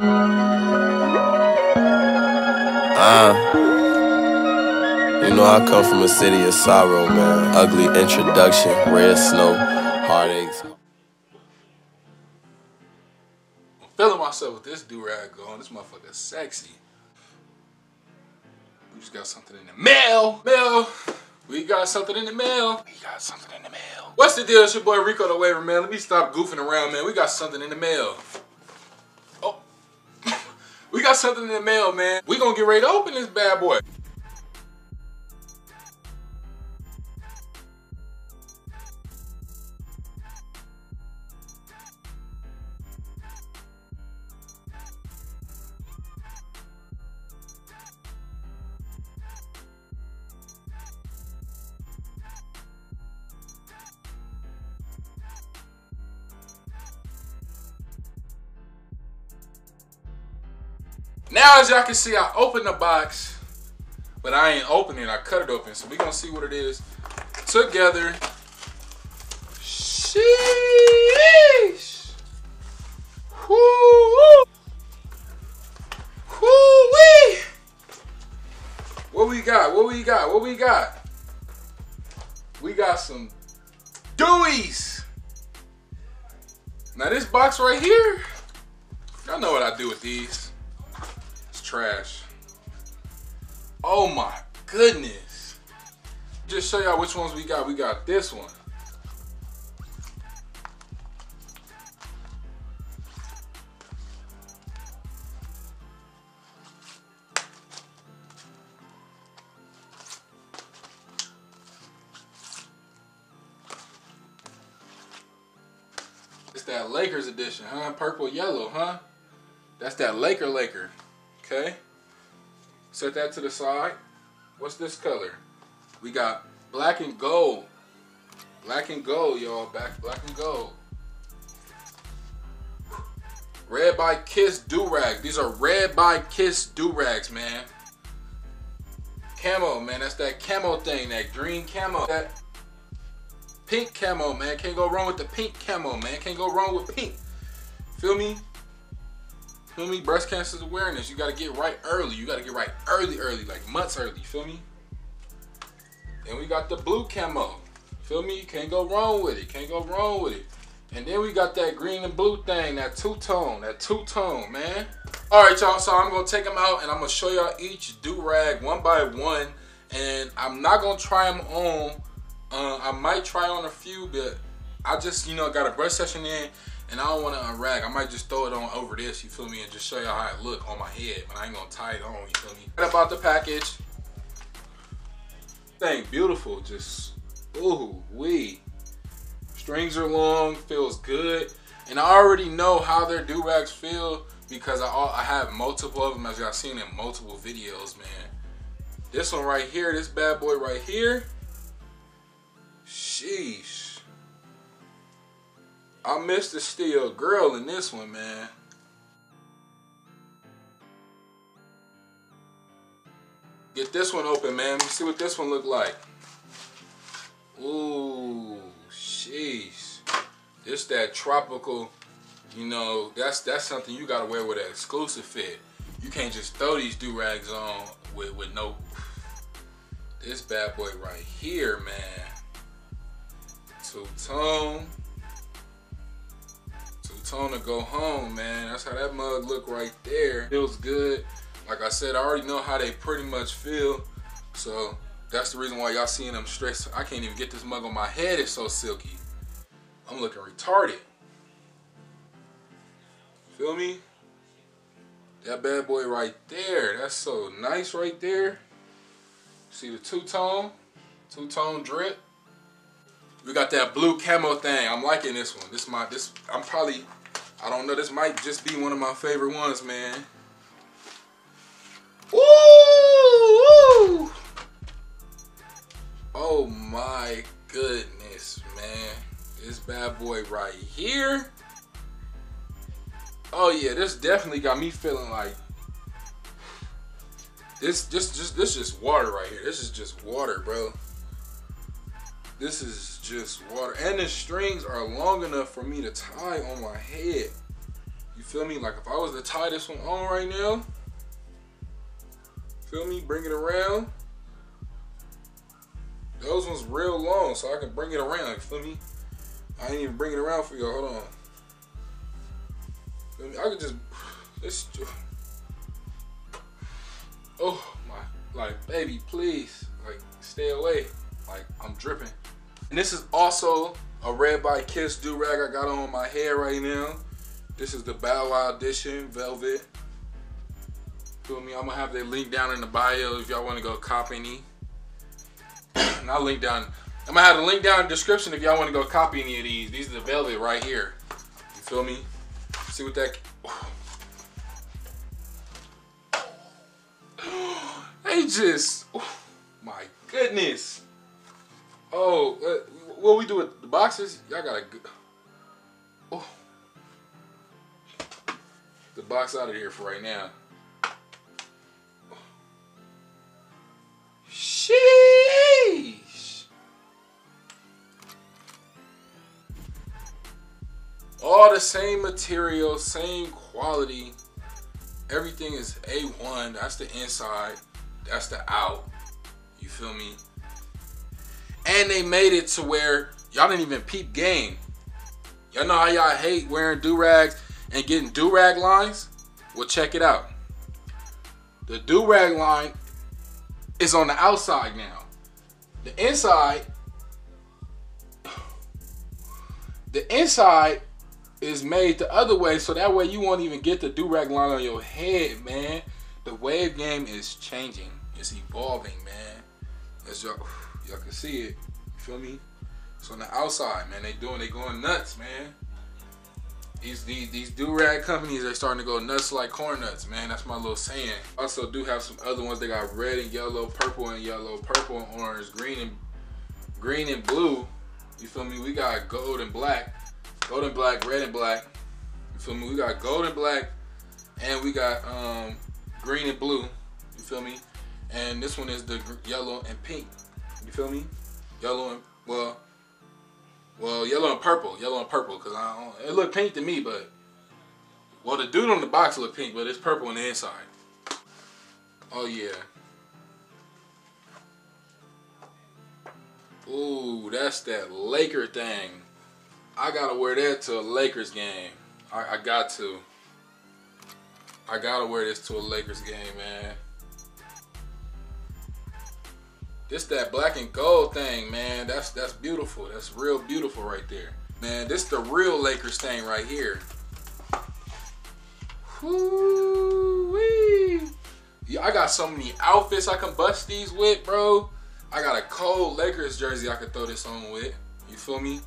You know I come from a city of sorrow, man. Ugly introduction, red snow, heartaches. I'm feeling myself with this durag going. This motherfucker sexy. We just got something in the mail. We got something in the mail. What's the deal? It's your boy Rico the Waver, man. Let me stop goofing around, man. We got something in the mail. Oh. We got something in the mail, man. We gonna get ready to open this bad boy. Now, as y'all can see, I opened the box, but I ain't opening it. I cut it open, so we gonna see what it is together. Sheesh. Woo-woo. Woo-wee. What we got? What we got? What we got? We got some Deweys. Now this box right here, y'all know what I do with these. Trash. Oh my goodness. Just show y'all which ones we got. We got this one. It's that Lakers edition, huh? Purple, yellow, huh? That's that Laker. Okay, set that to the side. What's this color? We got black and gold. Black and gold, y'all. Black and gold. Red by Kiss Durags. These are Red by Kiss Durags, man. Camo, man. That's that camo thing. That green camo. That pink camo, man. Can't go wrong with the pink camo, man. Can't go wrong with pink. Feel me? Feel me? Breast cancer awareness. You gotta get right early. You gotta get right early, like months early. Feel me? Then we got the blue camo. Feel me? Can't go wrong with it. Can't go wrong with it. And then we got that green and blue thing, that two-tone, man. All right, y'all. So I'm gonna take them out and I'm gonna show y'all each durag one by one. And I'm not gonna try them on. I might try on a few, but I just, got a brush session in. And I don't want to unrag. I might just throw it on over this, you feel me, and just show y'all how it look on my head. But I ain't gonna tie it on, you feel me. Right about the package. Thing beautiful, just ooh wee. Strings are long, feels good, and I already know how their durags feel because I have multiple of them, as y'all seen in multiple videos, man. This one right here, this bad boy right here. Sheesh. I missed the steel girl in this one, man. Get this one open, man. Let me see what this one look like. Ooh, sheesh. This that tropical, that's something you gotta wear with an exclusive fit. You can't just throw these durags on with no. This bad boy right here, man. Two-tone. Two-tone to go home, man. That's how that mug look right there. Feels good. Like I said, I already know how they pretty much feel. So that's the reason why y'all seeing them stretched. I can't even get this mug on my head. It's so silky. I'm looking retarded. Feel me? That bad boy right there. That's so nice right there. See the two-tone drip. We got that blue camo thing. I'm liking this one. I don't know, this might just be one of my favorite ones, man. Woo! Oh my goodness, man. This bad boy right here. Oh yeah, this definitely got me feeling like this just water right here. This is just water, bro. This is just water. And the strings are long enough for me to tie on my head. You feel me? Like if I was to tie this one on right now, feel me? Bring it around. Those ones real long, so I can bring it around. You feel me? I ain't even bring it around for y'all. Hold on. Feel me? I could just. Oh my, like baby, please, like stay away. Like I'm dripping. And this is also a Red by Kiss do-rag I got on my hair right now. This is the Bow Wow edition, velvet. Feel me? I'm gonna have that link down in the bio if y'all wanna go cop any. And I'll link down, I'm gonna have the link down in the description if y'all wanna go copy any of these. These are the velvet right here. You feel me? See what that, they just, oh my goodness. Oh, what we do with the boxes? Y'all gotta, oh, the box out of here for right now. Sheesh. All the same material, same quality. Everything is A1. That's the inside. That's the out. You feel me? And they made it to where y'all didn't even peep game. Y'all know how y'all hate wearing do-rags and getting do-rag lines? Well, check it out. The do-rag line is on the outside now. The inside is made the other way, so that way you won't even get the do-rag line on your head, man. The wave game is changing. It's evolving, man. As y'all can see it. You feel me? So on the outside, man, they going nuts, man. These do-rag companies are starting to go nuts like corn nuts, man. That's my little saying. Also do have some other ones. They got red and yellow, purple and yellow, purple and orange, green and blue. You feel me? We got gold and black, red and black. You feel me? We got gold and black, and we got green and blue. You feel me? And this one is the yellow and pink. You feel me? Yellow and well, yellow and purple, cause it looked pink to me, but well, the dude on the box looked pink, but it's purple on the inside. Oh yeah. Ooh, that's that Laker thing. I gotta wear that to a Lakers game. I got to. I gotta wear this to a Lakers game, man. This that black and gold thing, man. That's beautiful. That's real beautiful right there. Man, this the real Lakers thing right here. Woo-wee. Yeah, I got so many outfits I can bust these with, bro. I got a cold Lakers jersey I can throw this on with. You feel me?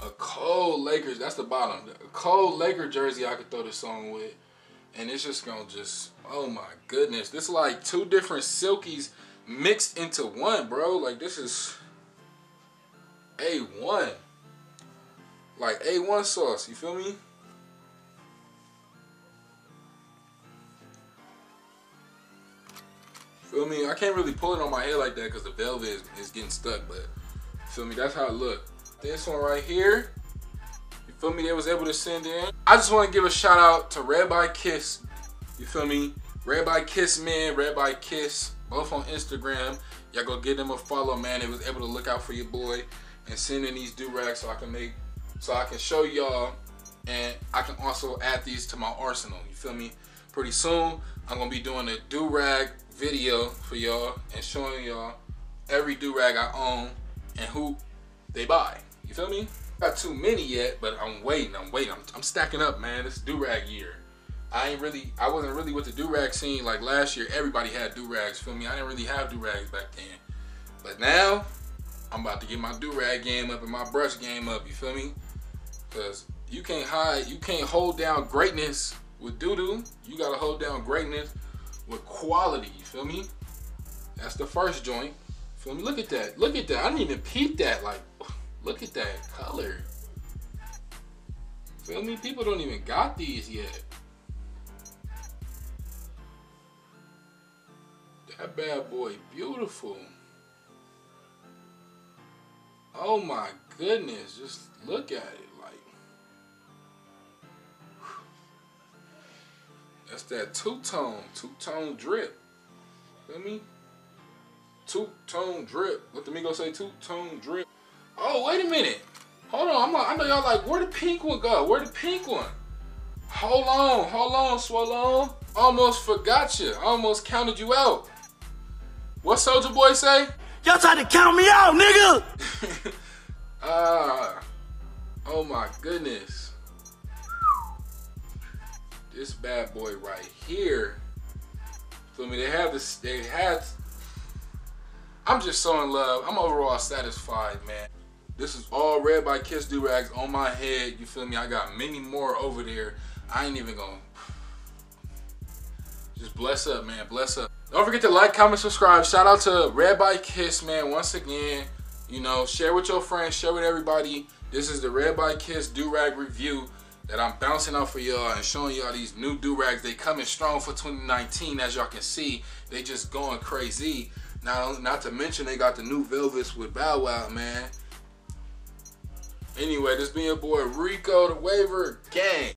A cold Lakers, that's the bottom. A cold Laker jersey I could throw this on with. And it's just gonna oh my goodness. This is like two different silkies mixed into one, bro. Like this is A1. Like A1 sauce, you feel me? Feel me? I can't really pull it on my head like that because the velvet is getting stuck, but feel me? That's how it look. This one right here, you feel me? They was able to send in. I just want to give a shout out to Red by Kiss. You feel me? Red by Kiss Man, Red by Kiss, both on Instagram. Y'all go give them a follow, man. They was able to look out for your boy and send in these do-rags so I can show y'all, and I can also add these to my arsenal. You feel me? Pretty soon, I'm gonna be doing a do-rag video for y'all and showing y'all every do-rag I own and who they buy. You feel me? Not too many yet, but I'm waiting. I'm stacking up, man. It's do-rag year. I wasn't really with the do-rag scene like last year. Everybody had do-rags, feel me? I didn't really have do-rags back then. But now, I'm about to get my do-rag game up and my brush game up, you feel me? Because you can't hold down greatness with doo-doo. You gotta hold down greatness with quality, you feel me? That's the first joint. Feel me? Look at that. I didn't even peep that. Like, look at that color. Feel me? People don't even got these yet. That bad boy beautiful. Oh my goodness. Just look at it. Like, That's that two-tone drip. Feel me? Two-tone drip. What the Migos say? Two-tone drip. Oh, wait a minute. Hold on. I know y'all like, where the pink one go? Where the pink one? Hold on, Swallow. Almost forgot you. Almost counted you out. What Soulja Boy say? Y'all tried to count me out, nigga! Oh my goodness. This bad boy right here. Feel me? I'm just so in love. I'm overall satisfied, man. This is all Red by Kiss Durags on my head. You feel me? I got many more over there. I ain't even gonna. Just bless up, man. Bless up. Don't forget to like, comment, subscribe. Shout out to Red by Kiss, man. Once again, you know, share with your friends, share with everybody. This is the Red by Kiss Durag review that I'm bouncing out for y'all and showing y'all these new Durags. They coming strong for 2019, as y'all can see. They just going crazy. Not to mention they got the new Velvets with Bow Wow, man. Anyway, this being your boy Rico the Waiver Gang.